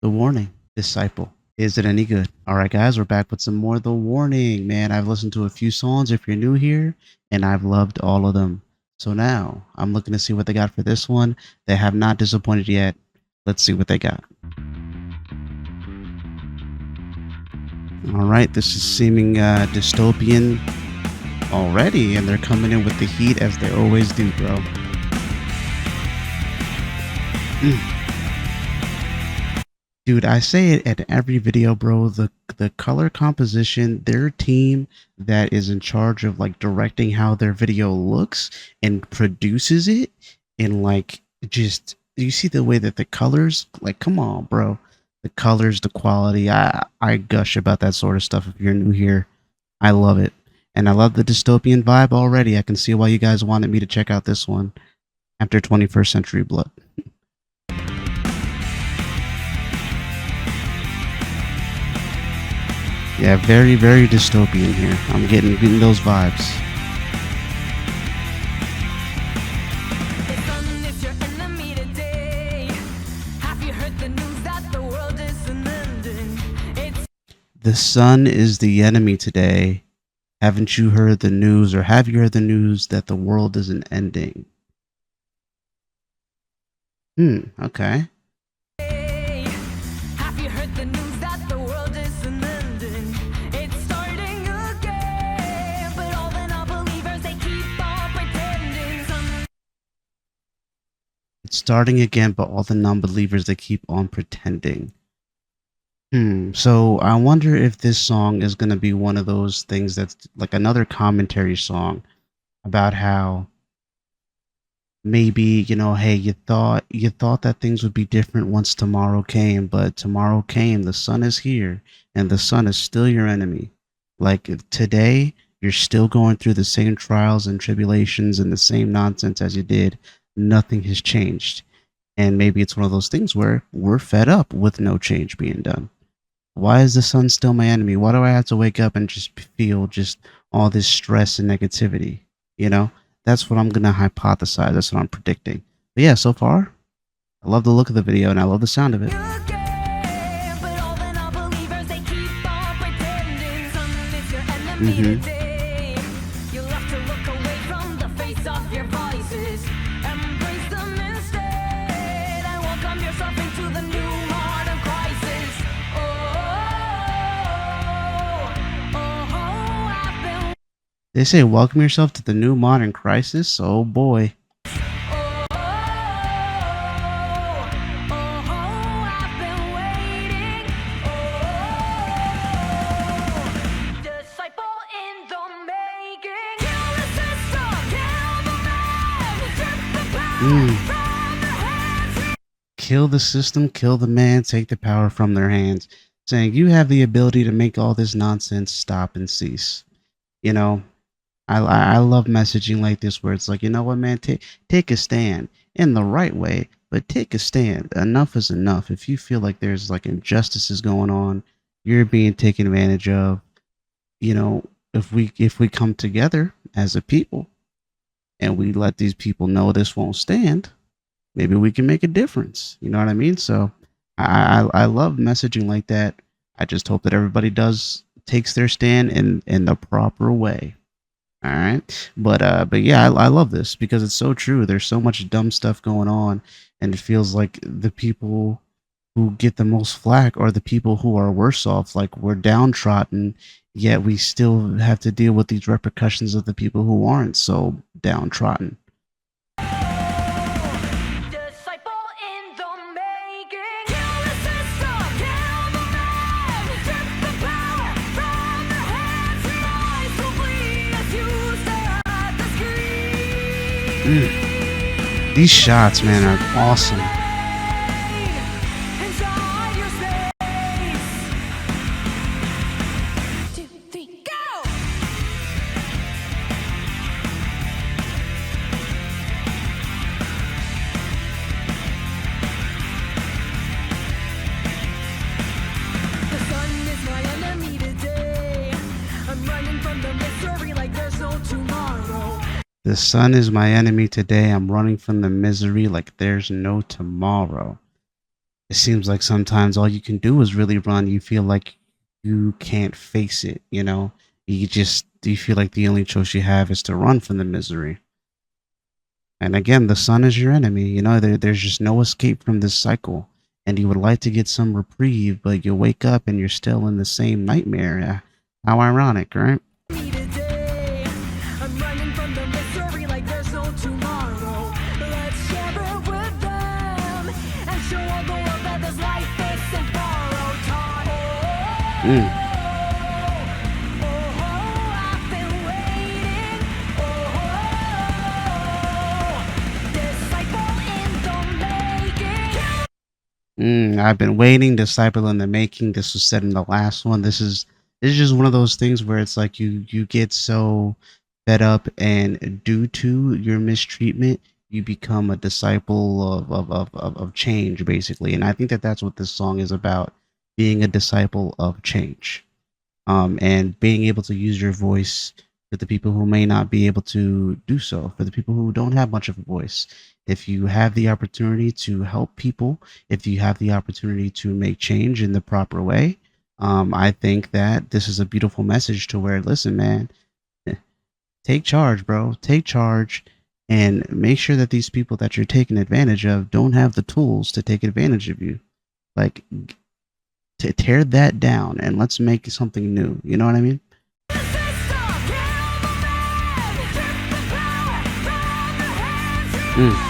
The warning, disciple. Is it any good? All right, guys, we're back with some more The Warning. Man, I've listened to a few songs if you're new here, and I've loved all of them. So now I'm looking to see what they got for this one. They have not disappointed yet. Let's see what they got. All right, this is seeming dystopian already, and they're coming in with the heat as they always do, bro. Dude, I say it at every video, bro. The color composition, their team that is in charge of like directing how their video looks and produces it, and like just you see the way that the colors, like, come on, bro. The colors, the quality. I gush about that sort of stuff if you're new here. I love it. And I love the dystopian vibe already. I can see why you guys wanted me to check out this one after 21st Century Blood. Yeah, very, very dystopian here. I'm getting those vibes. The sun is the enemy today. Haven't you heard the news, or have you heard the news that the world isn't ending? Okay. It's starting again, but all the non-believers, they keep on pretending. So I wonder if this song is gonna be one of those things that's like another commentary song about how maybe, hey, you thought that things would be different once tomorrow came, but tomorrow came, the sun is here, and the sun is still your enemy. Like today, you're still going through the same trials and tribulations and the same nonsense as you did. Nothing has changed. And maybe it's one of those things where we're fed up with no change being done. Why is the sun still my enemy? Why do I have to wake up and just feel just all this stress and negativity? You know, that's what I'm gonna hypothesize. That's what I'm predicting. But yeah, so far, I love the look of the video and I love the sound of it. Mm-hmm. They say welcome yourself to the new modern crisis. Oh boy. Kill the system, kill the man, take the power from their hands. Saying you have the ability to make all this nonsense stop and cease. You know, I love messaging like this where it's like, you know what, man, take a stand in the right way, but take a stand. Enough is enough. If you feel like there's like injustices going on, you're being taken advantage of. You know, if we come together as a people and we let these people know this won't stand, maybe we can make a difference. You know what I mean? So I love messaging like that. I just hope that everybody takes their stand in the proper way. All right, but yeah, I love this because it's so true. There's so much dumb stuff going on, and it feels like the people who get the most flack are the people who are worse off. Like we're downtrodden, yet we still have to deal with these repercussions of the people who aren't so downtrodden. These shots, man, are awesome. The sun is my enemy today. I'm running from the misery like there's no tomorrow. it seems like sometimes all you can do is really run. You feel like you can't face it, you know? You feel like the only choice you have is to run from the misery. And again, the sun is your enemy. You know, there's just no escape from this cycle. And you would like to get some reprieve, but you wake up and you're still in the same nightmare. How ironic, right? Me today. I'm running from the misery like there's no tomorrow. Let's share it with them and show all the world that this life isn't borrowed Mm. time. Oh, I've been waiting. Oh, disciple in the making. I've been waiting. Disciple in the making. This was said in the last one. This is just one of those things where it's like you get so fed up, and due to your mistreatment, you become a disciple of change, basically. And I think that that's what this song is about: being a disciple of change, and being able to use your voice for the people who may not be able to do so, for the people who don't have much of a voice. If you have the opportunity to help people, if you have the opportunity to make change in the proper way, I think that this is a beautiful message to where, listen, man, take charge, bro. Take charge and make sure that these people that you're taking advantage of don't have the tools to take advantage of you. Like, to tear that down and let's make something new. You know what I mean? Mm.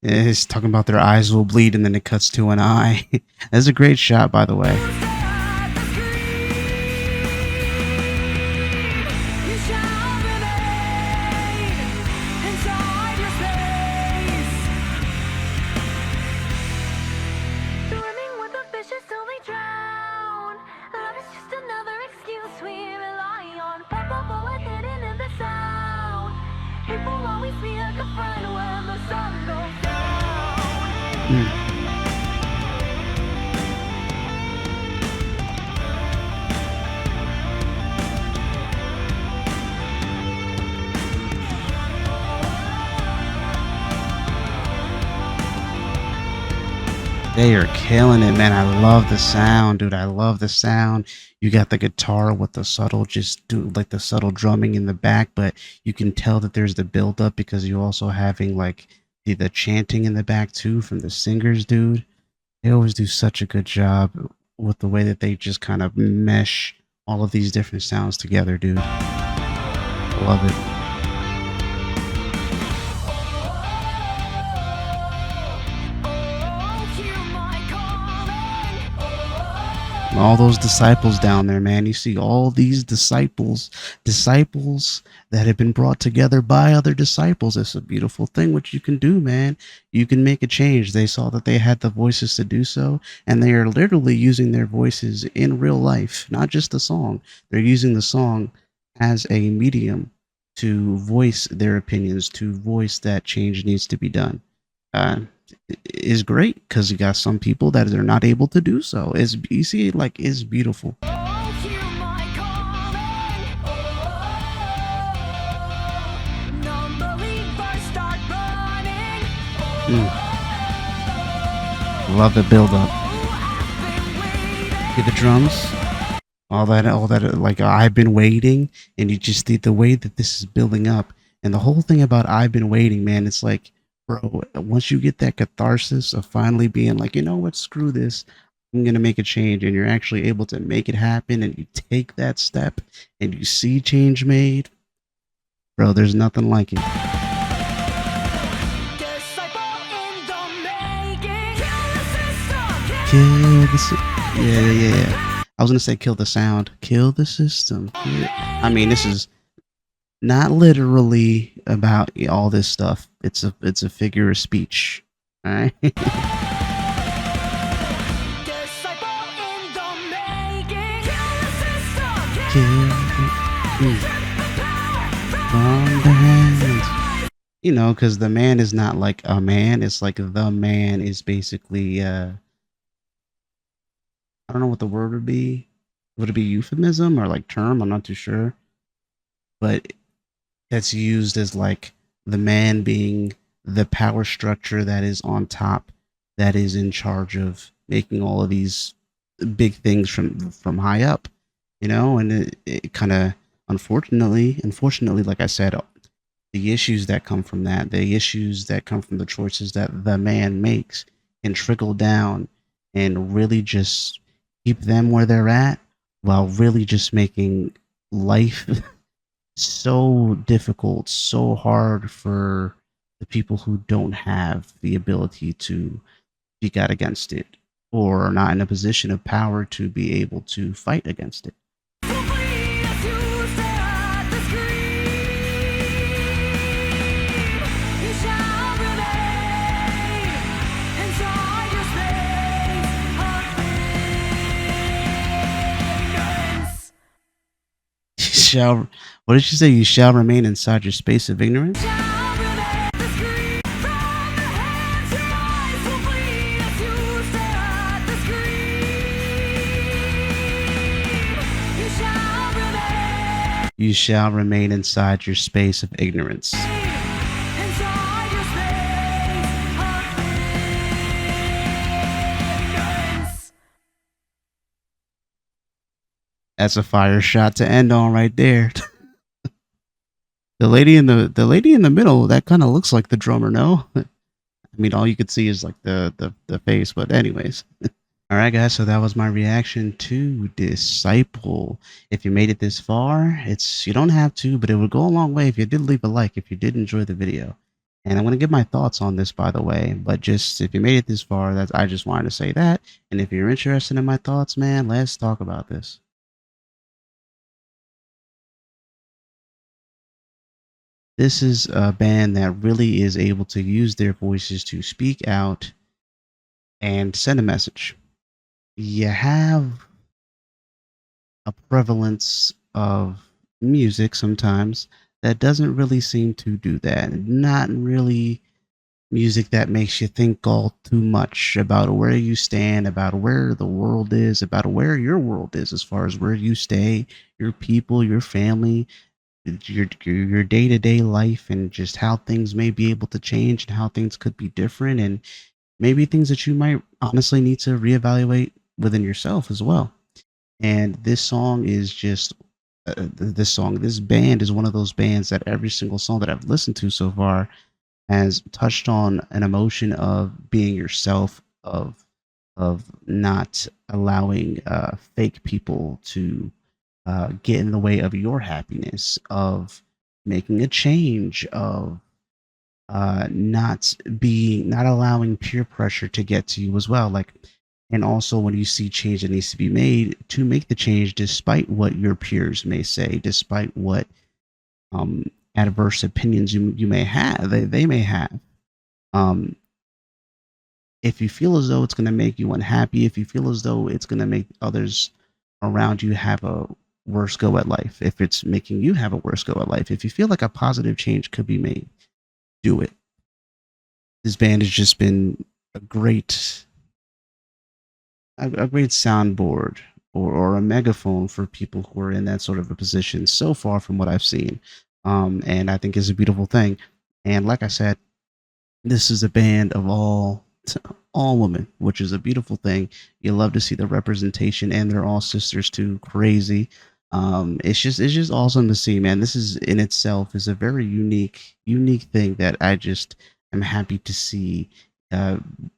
It's talking about their eyes will bleed and then it cuts to an eye. That's a great shot, by the way. People always feel like a friend when the sun goes down. Mm. They are killing it, man. I love the sound, dude. I love the sound. You got the guitar with the subtle, just do like the subtle drumming in the back, but you can tell that there's the build up because you also having like the chanting in the back too from the singers, dude. They always do such a good job with the way that they just kind of mesh all of these different sounds together, dude. Love it. All those disciples down there, man. You see all these disciples that have been brought together by other disciples. It's a beautiful thing what you can do, man. You can make a change. They saw that they had the voices to do so, and they are literally using their voices in real life, not just the song. They're using the song as a medium to voice their opinions, to voice that change needs to be done. Uh, is great because you got some people that are not able to do so. It's you see, like it's beautiful. Mm. Love the build up. Hear the drums, all that. Like I've been waiting, and you just see the way that this is building up, and the whole thing about I've been waiting, man. It's like, bro, once you get that catharsis of finally being like, you know what, screw this, I'm gonna make a change, and you're actually able to make it happen, and you take that step, and you see change made, bro. There's nothing like it. Kill the yeah. I was gonna say kill the sound, kill the system. I mean, this is not literally about all this stuff. It's a figure of speech. All right. From the hands. You know, because the man is not like a man. It's like the man is basically. I don't know what the word would be. Would it be euphemism or like term? I'm not too sure. But that's used as like the man being the power structure that is on top, that is in charge of making all of these big things from high up, and it kind of, unfortunately, like I said, the issues that come from that, the issues that come from the choices that the man makes, can trickle down and really just keep them where they're at, while really just making life so difficult, so hard for the people who don't have the ability to speak out against it, or are not in a position of power to be able to fight against it. Shall what did she say? You shall remain inside your space of ignorance. You shall remain inside your space of ignorance. That's a fire shot to end on right there. The lady in the middle, that kind of looks like the drummer, no? I mean, all you could see is like the face, but anyways. All right, guys. So that was my reaction to Disciple. If you made it this far, you don't have to, but it would go a long way if you did leave a like, if you did enjoy the video. And I'm gonna give my thoughts on this, by the way. But just if you made it this far, I just wanted to say that. And if you're interested in my thoughts, man, let's talk about this. This is a band that really is able to use their voices to speak out and send a message. You have a prevalence of music sometimes that doesn't really seem to do that. Not really music that makes you think all too much about where you stand, about where the world is, about where your world is, as far as where you stay, your people, your family, your day-to-day life, and just how things may be able to change and how things could be different, and maybe things that you might honestly need to reevaluate within yourself as well. And this song is just this band is one of those bands that every single song that I've listened to so far has touched on an emotion of being yourself, of not allowing fake people to get in the way of your happiness, of making a change, of not allowing peer pressure to get to you as well. Like, and also when you see change that needs to be made, to make the change despite what your peers may say, despite what adverse opinions you may have, they may have. Um, if you feel as though it's going to make you unhappy, if you feel as though it's going to make others around you have a worse go at life, if it's making you have a worse go at life, if you feel like a positive change could be made, do it. This band has just been a great a great soundboard, or a megaphone for people who are in that sort of a position so far from what I've seen. And I think is a beautiful thing. And like I said, this is a band of all women, which is a beautiful thing. You love to see the representation, and they're all sisters too. Crazy. It's just awesome to see, man. This is in itself is a very unique thing that I just am happy to see uh,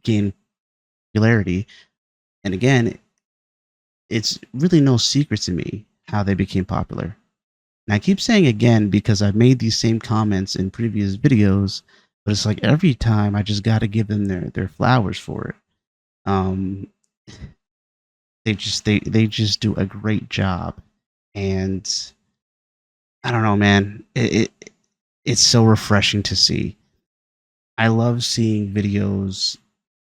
gain popularity. And again, it's really no secret to me how they became popular. And I keep saying again because I've made these same comments in previous videos, but it's like every time I just got to give them their flowers for it. Um, they just do a great job, and I don't know, man. It's so refreshing to see. I love seeing videos,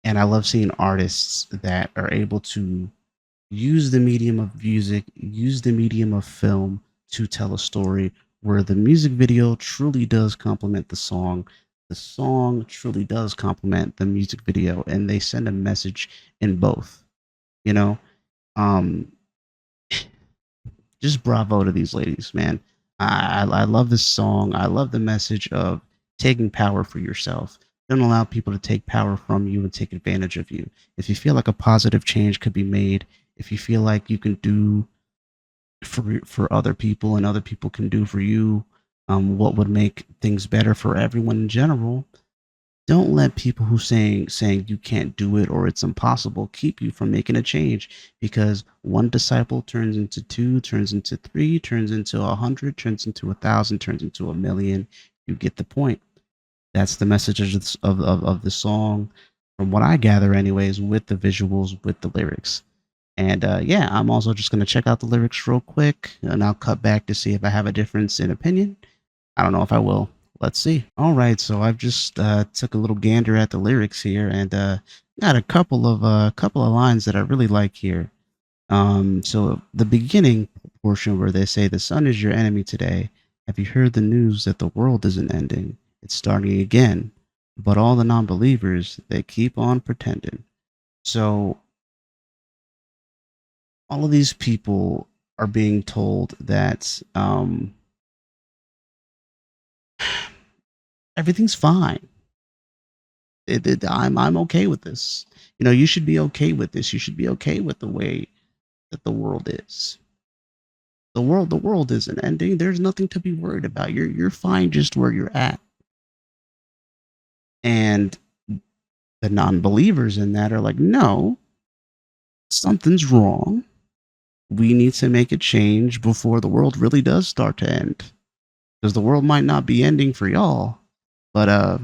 and I love seeing artists that are able to use the medium of music, use the medium of film to tell a story, where the music video truly does complement the song truly does complement the music video, and they send a message in both. You know, um, just bravo to these ladies, man. I love this song. I love the message of taking power for yourself. Don't allow people to take power from you and take advantage of you. If you feel like a positive change could be made, if you feel like you can do for other people and other people can do for you, what would make things better for everyone in general, don't let people who saying you can't do it or it's impossible keep you from making a change, because one disciple turns into two, turns into three, turns into 100, turns into 1,000, turns into 1,000,000. You get the point. That's the message of of the song, from what I gather, anyways, with the visuals, with the lyrics. And yeah, I'm also just gonna check out the lyrics real quick, and I'll cut back to see if I have a difference in opinion. I don't know if I will. Let's see. All right, so I've just took a little gander at the lyrics here, and got a couple of lines that I really like here. So the beginning portion where they say the sun is your enemy today. Have you heard the news that the world isn't ending? It's starting again. But all the non-believers, they keep on pretending. So all of these people are being told that everything's fine. I'm okay with this. You know, you should be okay with this. You should be okay with the way that the world is. The world isn't ending. There's nothing to be worried about. You're fine just where you're at. And the non-believers in that are like, no, something's wrong. We need to make a change before the world really does start to end. Because the world might not be ending for y'all, but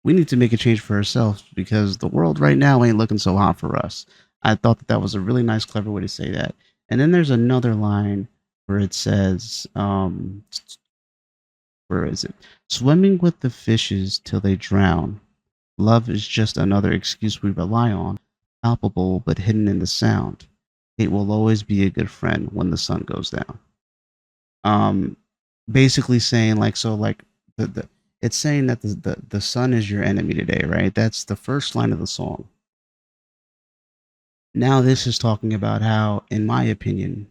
we need to make a change for ourselves, because the world right now ain't looking so hot for us. I thought that that was a really nice, clever way to say that. And then there's another line where it says, where is it? Swimming with the fishes till they drown. Love is just another excuse we rely on, palpable but hidden in the sound. Hate will always be a good friend when the sun goes down. Um, Basically saying like, so like the it's saying that the sun is your enemy today, right? That's the first line of the song. Now this is talking about how, in my opinion,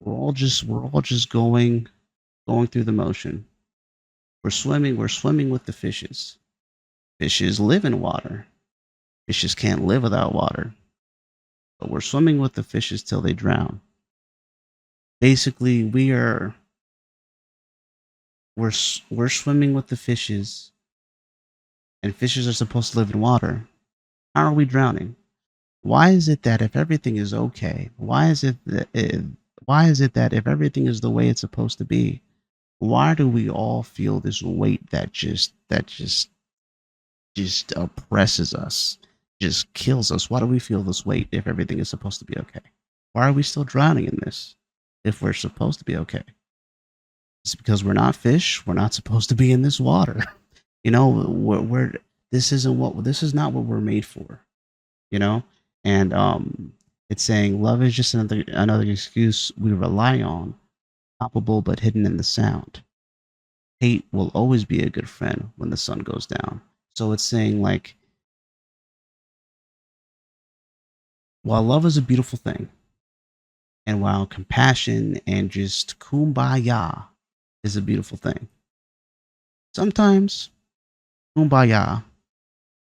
we're all just going through the motion. We're swimming with the fishes. Fishes live in water. Fishes can't live without water. But we're swimming with the fishes till they drown. Basically, we're swimming with the fishes, and fishes are supposed to live in water. How are we drowning? Why is it that if everything is okay, why is it that if everything is the way it's supposed to be, why do we all feel this weight that just oppresses us, just kills us? Why do we feel this weight if everything is supposed to be okay? Why are we still drowning in this if we're supposed to be okay? It's because we're not fish. We're not supposed to be in this water. You know, we're this is not what we're made for. You know, and it's saying love is just another excuse we rely on, palpable but hidden in the sound. Hate will always be a good friend when the sun goes down. So it's saying like, while love is a beautiful thing, and while compassion and just kumbaya is a beautiful thing, sometimes kumbaya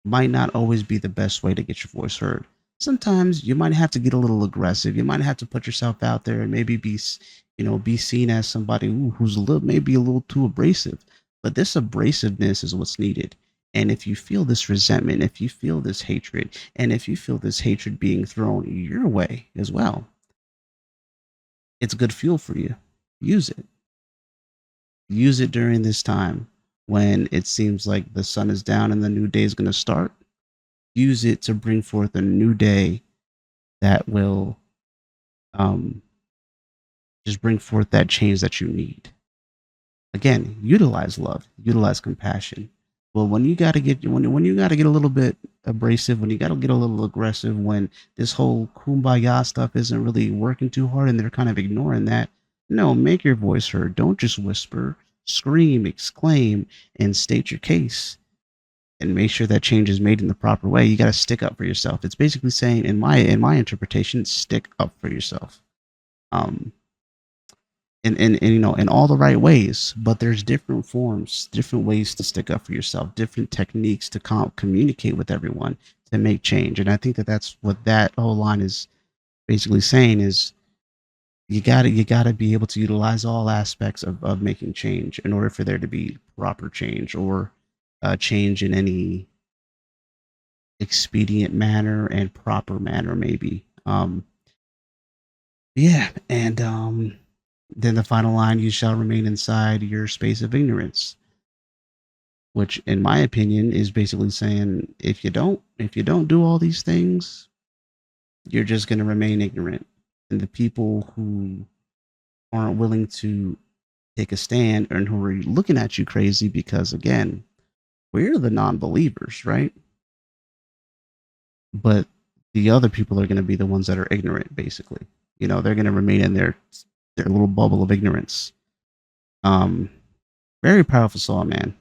might not always be the best way to get your voice heard. Sometimes you might have to get a little aggressive. You might have to put yourself out there and maybe be seen as somebody who's a little, maybe a little too abrasive. But this abrasiveness is what's needed. And if you feel this resentment, if you feel this hatred, and if you feel this hatred being thrown your way as well, it's good fuel for you. Use it. Use it during this time when it seems like the sun is down and the new day is going to start. Use it to bring forth a new day that will um, just bring forth that change that you need. Again, utilize love, utilize compassion. Well, when you got to get a little bit abrasive, when you got to get a little aggressive, when this whole kumbaya stuff isn't really working too hard and they're kind of ignoring that, no, make your voice heard. Don't just whisper, scream, exclaim, and state your case, and make sure that change is made in the proper way. You got to stick up for yourself. It's basically saying, in my interpretation, stick up for yourself. Um, and you know, in all the right ways. But there's different forms, different ways to stick up for yourself, different techniques to communicate with everyone to make change. And I think that that's what that whole line is basically saying is you gotta be able to utilize all aspects of making change in order for there to be proper change or change in any expedient manner and proper manner maybe. Yeah, and then the final line, you shall remain inside your space of ignorance, which in my opinion is basically saying if you don't do all these things, you're just going to remain ignorant. And the people who aren't willing to take a stand and who are looking at you crazy because again, we're the non-believers, right? But the other people are going to be the ones that are ignorant basically. You know, they're going to remain in their little bubble of ignorance. Um very powerful song, man.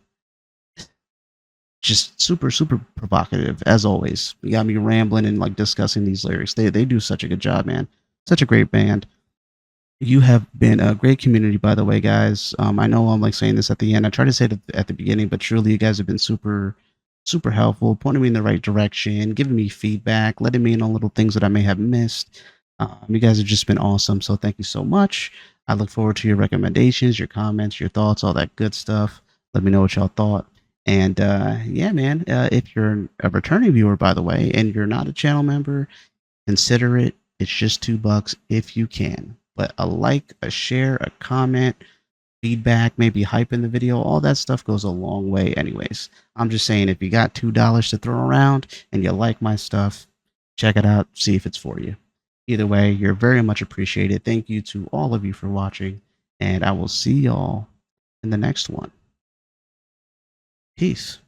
Just super super provocative as always. You got me rambling and like discussing these lyrics. They do such a good job, man. Such a great band. You have been a great community, by the way, guys. I know I'm like saying this at the end. I try to say it at the beginning, but truly, you guys have been super, super helpful, pointing me in the right direction, giving me feedback, letting me in on little things that I may have missed. You guys have just been awesome. So thank you so much. I look forward to your recommendations, your comments, your thoughts, all that good stuff. Let me know what y'all thought. And yeah, man, if you're a returning viewer, by the way, and you're not a channel member, consider it. It's just $2 if you can. But a like, a share, a comment, feedback, maybe hype in the video, all that stuff goes a long way, anyways. I'm just saying, if you got $2 to throw around and you like my stuff, check it out, see if it's for you. Either way, you're very much appreciated. Thank you to all of you for watching, and I will see y'all in the next one. Peace.